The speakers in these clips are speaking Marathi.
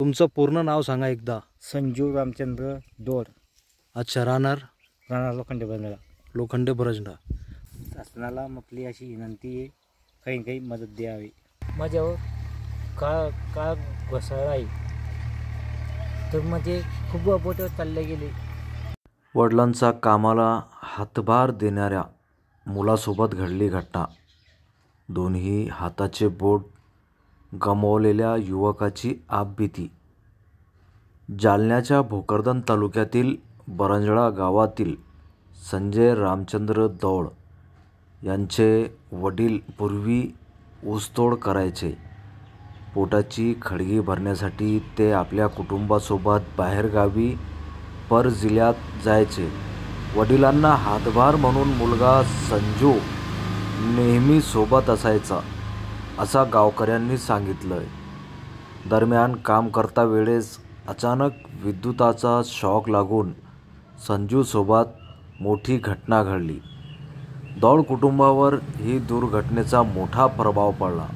तुमचं पूर्ण नाव सांगा एकदा. संजू रामचंद्र दोड, अच्छा. राहणार राणा लोखंडे बंदळा. लोखंडे बरजडा. शासनाला आपली अशी विनंती आहे, काही मदत द्यावी. माझ्यावर काळ घोसाळा आहे, तर म्हणजे खूप बोट चालले गेले. वडिलांचा कामाला हातभार देणाऱ्या मुलासोबत घडली घटना. दोन्ही हाताचे बोट गमावलेल्या युवकाची आपबीती. जालन्याच्या भोकरदन तालुक्यातील बरंजळा गावातील संजय रामचंद्र दौड यांचे वडील पूर्वी ऊसतोड करायचे. पोटाची खळगी भरण्यासाठी ते आपल्या कुटुंबासोबत बाहेरगावी परजिल्ह्यात जायचे. वडिलांना हातभार म्हणून मुलगा संजू नेहमी सोबत असायचा, असा गावकऱ्यांनी सांगितलंय. दरम्यान काम करता वेळेस अचानक विद्युताचा शॉक लागून संजूसोबत मोठी घटना घडली. दौड कुटुंबावर ही दुर्घटनेचा मोठा प्रभाव पडला.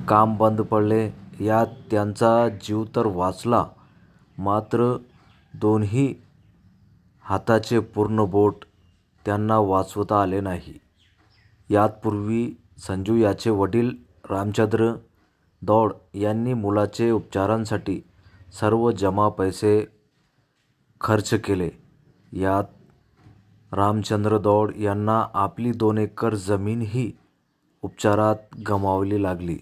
काम बंद पडले. यात त्यांचा जीव तर वाचला, मात्र दोन्ही हाताचे पूर्ण बोट त्यांना वाचवता आले नाही. यापूर्वी संजू याचे वडील रामचंद्र दौड यांनी मुलाचे उपचारांसाठी सर्व जमा पैसे खर्च केले. यात रामचंद्र दौड यांना आपली 2 एकर जमीनही उपचारात गमावावी लागली,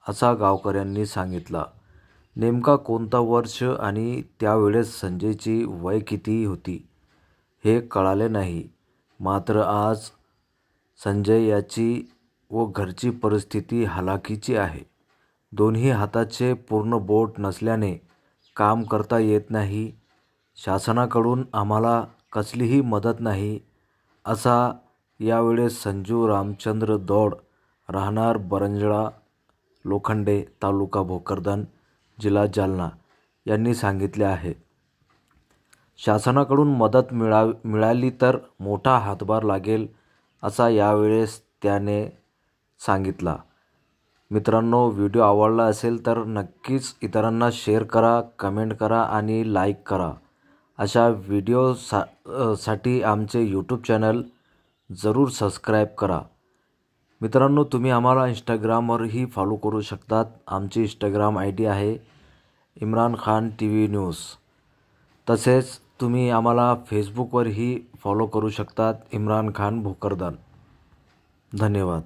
असा गावकऱ्यांनी सांगितला. नेमका कोणता वर्ष आणि त्यावेळेस संजयची वय किती होती हे कळाले नाही. मात्र आज संजय याची व घरची परिस्थिती हलाखीची आहे. दोन्ही हाताचे पूर्ण बोट नसल्याने काम करता येत नाही. शासनाकडून आम्हाला कसलीही मदत नाही, असा यावेळेस संजू रामचंद्र दौड राहणार बरंजळा लोखंडे, तालुका भोकरदन, जिल्हा जालना यांनी सांगितले आहे. शासनाकडून मदत मिळाली तर मोठा हातभार लागेल, असा यावेळेस त्याने सांगितला. मित्रांनो, व्हिडिओ आवडला असेल तर नक्कीच इतरांना शेअर करा, कमेंट करा आणि लाईक करा. अशा व्हिडिओसाठी आमचे यूट्यूब चॅनल जरूर सबस्क्राईब करा. मित्रांनो, तुम्ही आम्हाला इंस्टाग्रामवरही फॉलो करू शकतात. आमची इंस्टाग्राम ID आहे इम्रान खान TV न्यूज. तसेच तुम्ही आम्हाला फेसबुकवरही फॉलो करू शकतात, इम्रान खान भोकरदन. धन्यवाद.